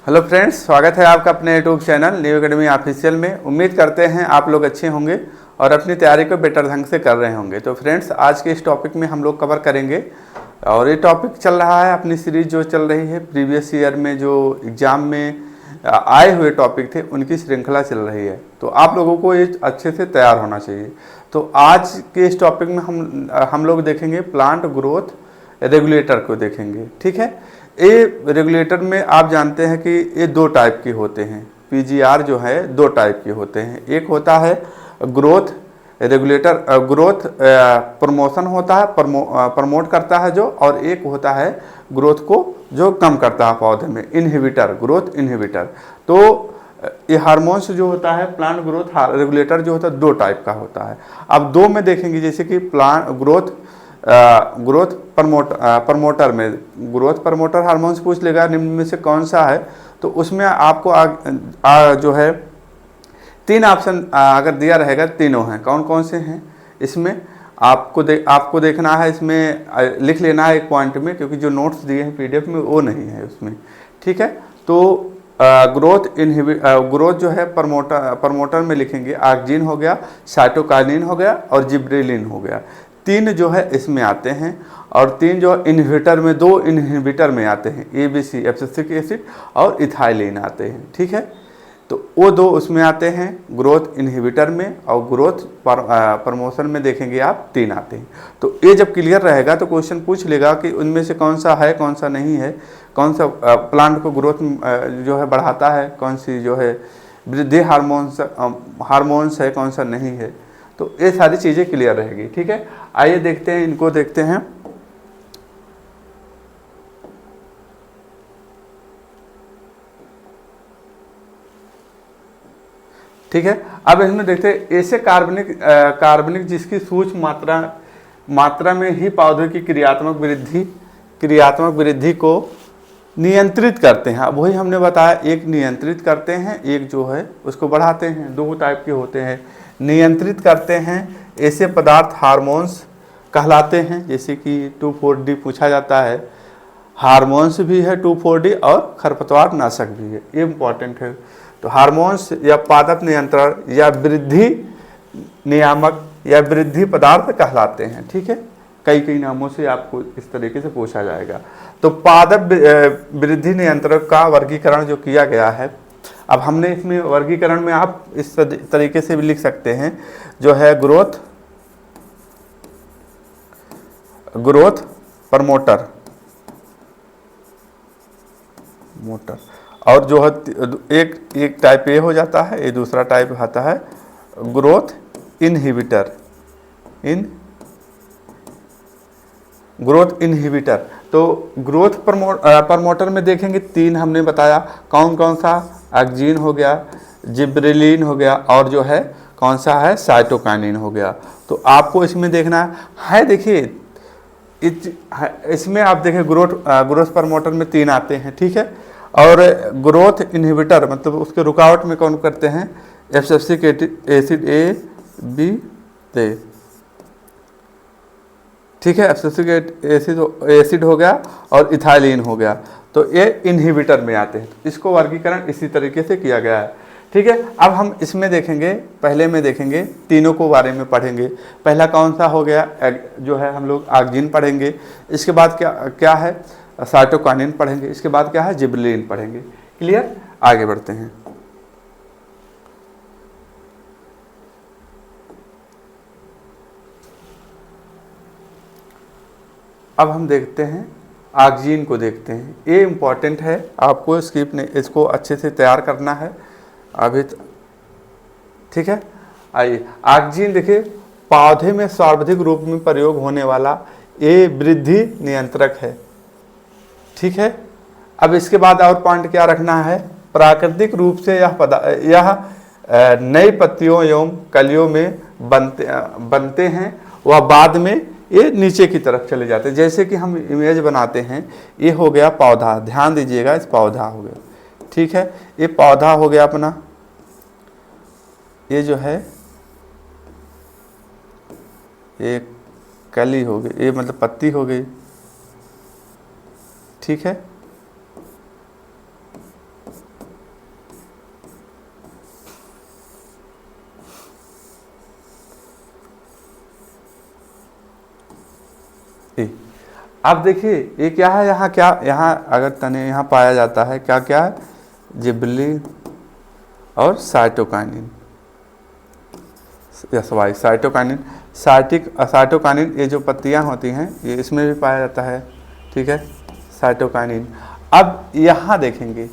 Hello friends, स्वागत है आपका अपने YouTube channel new academy official में। उम्मीद करते हैं आप लोग अच्छे होंगे और अपनी तैयारी को बेटर ढंग से कर रहे होंगे। तो फ्रेंड्स, आज के इस टॉपिक में हम लोग कवर करेंगे और ये टॉपिक चल रहा है अपनी सीरीज जो चल रही है प्रीवियस ईयर में जो एग्ज़ाम में आए हुए टॉपिक थे उनकी श्रृंखला चल रही है। तो आप लोगों को ये अच्छे से तैयार होना चाहिए। तो आज के इस टॉपिक में हम लोग देखेंगे प्लांट ग्रोथ रेगुलेटर को देखेंगे। ठीक है, ये रेगुलेटर में आप जानते हैं कि ये दो टाइप के होते हैं। पीजीआर जो है दो टाइप के होते हैं। एक होता है ग्रोथ रेगुलेटर, ग्रोथ प्रमोशन होता है, प्रमोट करता है जो, और एक होता है ग्रोथ को जो कम करता है पौधे में, इनहिबिटर, ग्रोथ इनहिबिटर। तो ये हार्मोन्स जो होता है प्लांट ग्रोथ रेगुलेटर जो होता है दो टाइप का होता है। अब दो में देखेंगे, जैसे कि प्लांट ग्रोथ प्रमोटर में ग्रोथ प्रमोटर हार्मोन्स पूछ लेगा निम्न में से कौन सा है, तो उसमें आपको जो है तीन ऑप्शन अगर दिया रहेगा, तीनों हैं। कौन कौन से हैं इसमें आपको देखना है, इसमें लिख लेना है एक पॉइंट में, क्योंकि जो नोट्स दिए हैं पीडीएफ में वो नहीं है उसमें। ठीक है, तो ग्रोथ जो है प्रमोटर में लिखेंगे ऑक्सिन हो गया, साइटोकाइनिन हो गया और जिब्रेलिन हो गया। तीन जो है इसमें आते हैं, और तीन जो इनहिबिटर में, दो इनहिबिटर में आते हैं, एबीसी एब्सिसिक एसिड और इथाइलिन आते हैं। ठीक है, तो वो दो उसमें आते हैं ग्रोथ इनहिबिटर में, और ग्रोथ प्रमोशन में देखेंगे आप तीन आते हैं। तो ये जब क्लियर रहेगा तो क्वेश्चन पूछ लेगा कि उनमें से कौन सा है कौन सा नहीं है, कौन सा प्लांट को ग्रोथ जो है बढ़ाता है, कौन सी जो है वृद्धि हार्मोन्स है, कौन सा नहीं है। तो ये सारी चीज़ें क्लियर रहेगी। ठीक है, आइए देखते हैं, इनको देखते हैं। ठीक है, अब इसमें देखते हैं ऐसे कार्बनिक जिसकी सूक्ष्म मात्रा में ही पौधे की क्रियात्मक वृद्धि को नियंत्रित करते हैं। अब वही हमने बताया, एक नियंत्रित करते हैं, एक जो है उसको बढ़ाते हैं। दो टाइप के होते हैं। नियंत्रित करते हैं ऐसे पदार्थ हार्मोन्स कहलाते हैं, जैसे कि 2,4-D पूछा जाता है। हार्मोन्स भी है 2,4-D और खरपतवार नाशक भी है, ये इंपॉर्टेंट है। तो हार्मोन्स या पादप नियंत्रण या वृद्धि नियामक या वृद्धि पदार्थ कहलाते हैं। ठीक है, कई नामों से आपको इस तरीके से पूछा जाएगा। तो पादप वृद्धि नियंत्रक का वर्गीकरण जो किया गया है, अब हमने इसमें वर्गीकरण में आप इस तरीके से भी लिख सकते हैं, जो है ग्रोथ प्रमोटर और जो है एक टाइप ए हो जाता है, ये दूसरा टाइप आता है ग्रोथ इनहिबिटर। तो ग्रोथ प्रमोटर में देखेंगे तीन हमने बताया, कौन कौन सा, ऑक्सिन हो गया, जिब्रेलिन हो गया, और जो है कौन सा है, साइटोकाइनिन हो गया। तो आपको इसमें देखना है, देखिए इसमें आप देखें ग्रोथ प्रमोटर में तीन आते हैं। ठीक है, और ग्रोथ इनहिबिटर मतलब उसके रुकावट में कौन करते हैं, एब्सिसिक एसिड ए बी ए। ठीक है, एब्सिसिक एसिड हो गया और इथाइलिन हो गया, तो ये इनहिबिटर में आते हैं। तो इसको वर्गीकरण इसी तरीके से किया गया है। ठीक है, अब हम इसमें देखेंगे, पहले में देखेंगे, तीनों को बारे में पढ़ेंगे। पहला कौन सा हो गया, जो है हम लोग ऑक्सिन पढ़ेंगे। इसके बाद क्या है, साइटोकाइनिन पढ़ेंगे। इसके बाद क्या है, जिब्रेलिन पढ़ेंगे। क्लियर, आगे बढ़ते हैं। अब हम देखते हैं ऑक्सिन को देखते हैं। ये इम्पॉर्टेंट है, आपको इसको अच्छे से तैयार करना है अभी। ठीक है, आइए ऑक्सिन देखिए, पौधे में सर्वाधिक रूप में प्रयोग होने वाला ये वृद्धि नियंत्रक है। ठीक है, अब इसके बाद और पॉइंट क्या रखना है, प्राकृतिक रूप से यह नई पत्तियों एवं कलियों में बनते हैं, वह बाद में ये नीचे की तरफ चले जाते हैं। जैसे कि हम इमेज बनाते हैं, ये हो गया पौधा, ध्यान दीजिएगा, इस पौधा हो गया। ठीक है, ये पौधा हो गया अपना, ये जो है ये कली हो गई, ये मतलब पत्ती हो गई। ठीक है, अब देखिए ये क्या है, यहाँ क्या, यहाँ अगर तने यहाँ पाया जाता है क्या क्या है, जिबरेलिन और साइटोकाइनिन, साइटोकाइनिन, साइटोकाइनिन ये जो पत्तियाँ होती हैं ये इसमें भी पाया जाता है, ठीक है, साइटोकाइनिन। अब यहाँ देखेंगे,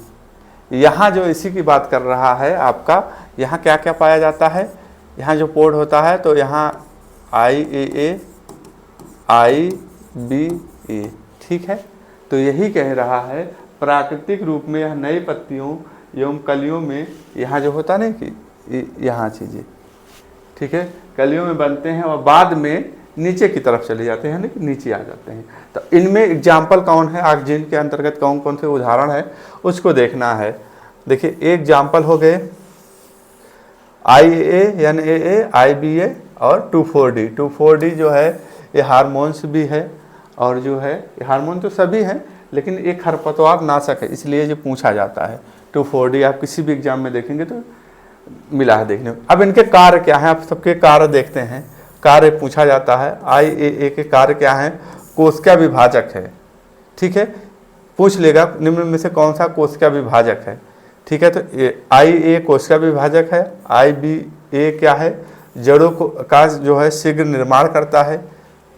यहाँ जो इसी की बात कर रहा है आपका, यहाँ क्या क्या पाया जाता है, यहाँ जो पोर्ट होता है तो यहाँ IAA IBA, ठीक है। तो यही कह रहा है प्राकृतिक रूप में यह नई पत्तियों एवं कलियों में यहाँ जो होता नहीं कि यहाँ चीज़ें, ठीक है, कलियों में बनते हैं और बाद में नीचे की तरफ चले जाते हैं, यानी कि नीचे आ जाते हैं। तो इनमें एग्जाम्पल कौन है, ऑक्सीजन के अंतर्गत कौन कौन से उदाहरण है उसको देखना है। देखिए एक एग्जाम्पल हो गए IAA यानी AA IBA और 2,4-D। 2,4-D जो है ये हार्मोन्स भी है, और जो है ये हार्मोन तो सभी हैं लेकिन एक खरपतवार नाशक है, इसलिए जो पूछा जाता है। 2,4-D आप किसी भी एग्जाम में देखेंगे तो मिला है देखने को। अब इनके कार्य क्या है, आप सबके कार्य देखते हैं, कार्य पूछा जाता है। IAA के कार्य क्या है, कोशिका विभाजक है, ठीक है, पूछ लेगा निम्न में से कौन सा कोशिका विभाजक है, ठीक है। तो IA कोशिका विभाजक है, IBA क्या है, जड़ों का जो है शीघ्र निर्माण करता है,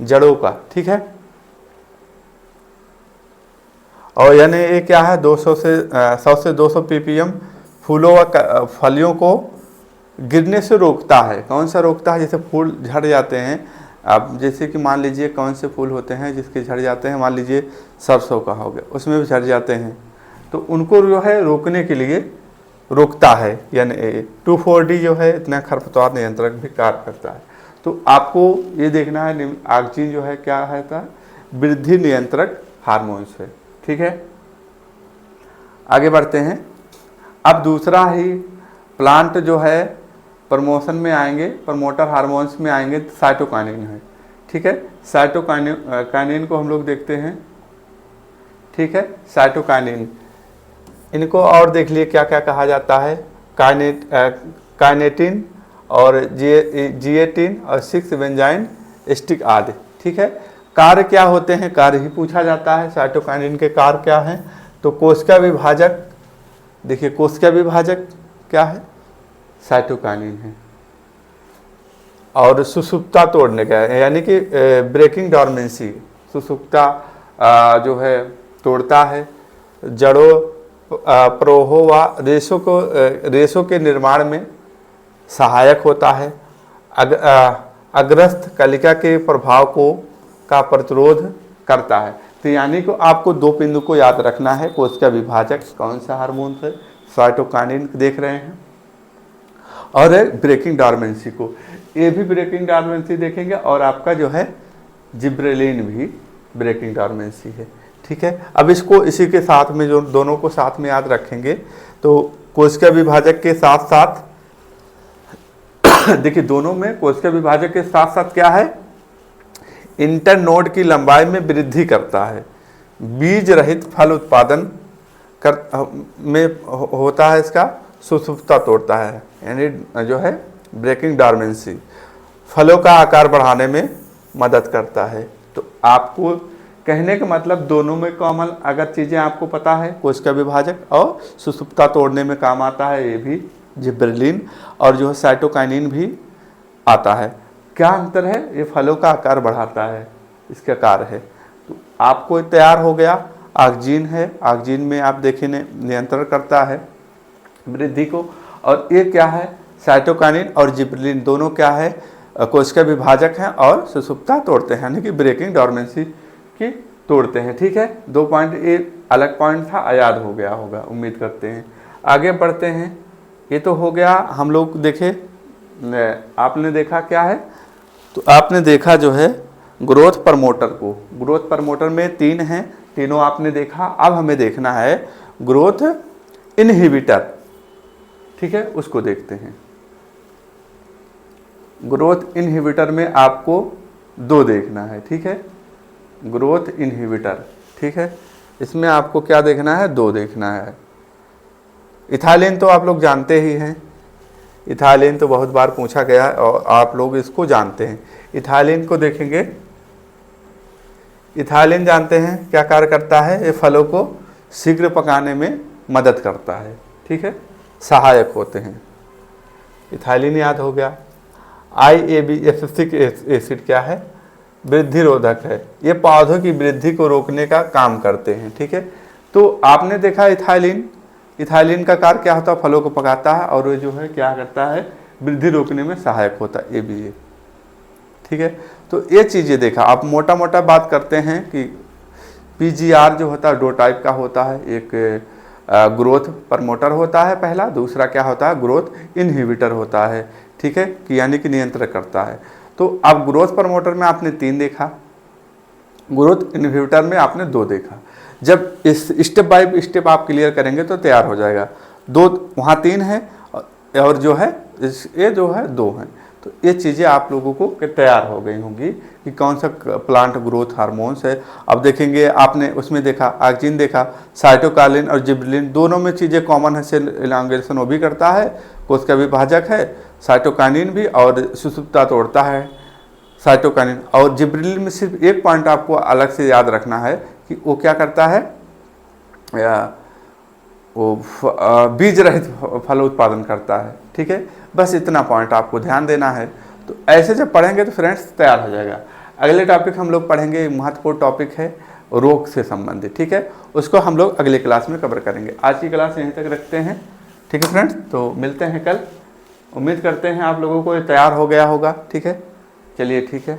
जड़ों का, ठीक है। और यानी ये क्या है 100 से 200 ppm फूलों व फलियों को गिरने से रोकता है। कौन सा रोकता है, जैसे फूल झड़ जाते हैं, अब जैसे कि मान लीजिए कौन से फूल होते हैं जिसके झड़ जाते हैं, मान लीजिए सरसों का हो गया, उसमें भी झड़ जाते हैं, तो उनको जो है रोकने के लिए रोकता है। यानी 2,4-D जो है इतना खरपतवार नियंत्रक भी कार्य करता है। तो आपको ये देखना है ऑक्सीजन जो है क्या है, वृद्धि नियंत्रक हार्मोन्स है, ठीक है। आगे बढ़ते हैं। अब दूसरा ही प्लांट जो है प्रमोशन में आएंगे, प्रमोटर हार्मोन्स में आएंगे, साइटोकाइनिन है, ठीक है। साइटोकाइनिन को हम लोग देखते हैं, ठीक है। साइटोकाइनिन इनको और देख लिए क्या क्या कहा जाता है, काइनेटिन और जिएटिन और 6 बेंजाइन स्टिक आदि, ठीक है। कार्य क्या होते हैं, कार्य ही पूछा जाता है। साइटोकाइनिन के कार्य क्या हैं, तो कोशिका विभाजक, देखिए कोशिका विभाजक क्या है, साइटोकाइनिन है। और सुषुप्ता तोड़ने का यानी कि ब्रेकिंग डॉर्मेंसी, सुषुप्ता जो है तोड़ता है, जड़ों प्रोहो व रेशों के निर्माण में सहायक होता है, अग्रस्त कलिका के प्रभाव का प्रतिरोध करता है। तो यानी कि आपको दो बिंदु को याद रखना है, कोशिका विभाजक कौन सा हार्मोन है, साइटोकाइनिन देख रहे हैं, और ब्रेकिंग डॉर्मेंसी को, ये भी ब्रेकिंग डॉर्मेंसी देखेंगे, और आपका जो है जिब्रेलिन भी ब्रेकिंग डॉर्मेंसी है, ठीक है। अब इसको इसी के साथ में जो दोनों को साथ में याद रखेंगे, तो कोशिका विभाजक के साथ साथ देखिए दोनों में कोशिका विभाजक के साथ साथ क्या है, इंटरनोड की लंबाई में वृद्धि करता है, बीज रहित फल उत्पादन में होता है, इसका सुषुप्ता तोड़ता है, यानी जो है ब्रेकिंग डॉर्मेंसी, फलों का आकार बढ़ाने में मदद करता है। तो आपको कहने का मतलब दोनों में कॉमन अगर चीज़ें आपको पता है, कोशिका विभाजक और सुषुप्ता तोड़ने में काम आता है ये भी जिब्रेलिन, और जो है साइटोकाइनिन भी आता है। क्या अंतर है, ये फलों का आकार बढ़ाता है, इसका कार्य है। तो आपको तैयार हो गया, ऑक्सीजन है, ऑक्सीजन में आप देखें नियंत्रण करता है वृद्धि को, और ये क्या है साइटोकाइनिन और जिब्रेलिन दोनों क्या है, कोशिका विभाजक हैं और सुषुप्ता तोड़ते हैं, यानी कि ब्रेकिंग डॉर्मेंसी की तोड़ते हैं, ठीक है। 2 पॉइंट, एक अलग पॉइंट था, याद हो गया होगा उम्मीद करते हैं। आगे बढ़ते हैं। ये तो हो गया, हम लोग देखे, आपने देखा क्या है, तो आपने देखा जो है ग्रोथ प्रमोटर को, ग्रोथ प्रमोटर में 3 हैं, तीनों आपने देखा। अब हमें देखना है ग्रोथ इनहिबिटर, ठीक है, उसको देखते हैं। ग्रोथ इनहिबिटर में आपको 2 देखना है, ठीक है, ग्रोथ इनहिबिटर, ठीक है। इसमें आपको क्या देखना है, 2 देखना है। इथाइलिन तो आप लोग जानते ही हैं, इथाइलिन तो बहुत बार पूछा गया है और आप लोग इसको जानते हैं। इथाइलिन को देखेंगे, इथाइलिन जानते हैं क्या कार्य करता है, ये फलों को शीघ्र पकाने में मदद करता है, ठीक है, सहायक होते हैं। इथाइलिन याद हो गया। IAB एसिटिक एसिड क्या है, वृद्धि रोधक है, ये पौधों की वृद्धि को रोकने का काम करते हैं, ठीक है। तो आपने देखा इथाइलिन का कार्य क्या होता है, फलों को पकाता है और ये जो है क्या करता है, वृद्धि रोकने में सहायक होता है, ये भी है, ठीक है। तो ये चीज़ें देखा। आप मोटा मोटा बात करते हैं कि PGR जो होता है 2 टाइप का होता है, एक ग्रोथ प्रमोटर होता है पहला, दूसरा क्या होता है, ग्रोथ इनहिबिटर होता है, ठीक है, कि यानी कि नियंत्रण करता है। तो अब ग्रोथ प्रमोटर में आपने 3 देखा, ग्रोथ इनहिबिटर में आपने 2 देखा। जब इस स्टेप बाय स्टेप आप क्लियर करेंगे तो तैयार हो जाएगा। 2 वहाँ 3 है और जो है ये जो है 2 हैं। तो ये चीज़ें आप लोगों को तैयार हो गई होंगी कि कौन सा प्लांट ग्रोथ हार्मोन्स है। अब देखेंगे, आपने उसमें देखा ऑक्सिन देखा, साइटोकाइनिन और जिबरेलिन दोनों में चीज़ें कॉमन है। सेल इलांगेशन वो भी करता है, कोशिका विभाजक है, साइटोकाइनिन भी, और सुषुप्ता तोड़ता है साइटोकाइनिन। और जिबरेलिन में सिर्फ एक पॉइंट आपको अलग से याद रखना है कि वो क्या करता है, वो बीज रहित फल उत्पादन करता है, ठीक है। बस इतना पॉइंट आपको ध्यान देना है। तो ऐसे जब पढ़ेंगे तो फ्रेंड्स तैयार हो जाएगा। अगले टॉपिक हम लोग पढ़ेंगे, महत्वपूर्ण टॉपिक है रोग से संबंधित, ठीक है। उसको हम लोग अगले क्लास में कवर करेंगे। आज की क्लास यहीं तक रखते हैं, ठीक है फ्रेंड्स। तो मिलते हैं कल। उम्मीद करते हैं आप लोगों को ये तैयार हो गया होगा, ठीक है। चलिए ठीक है।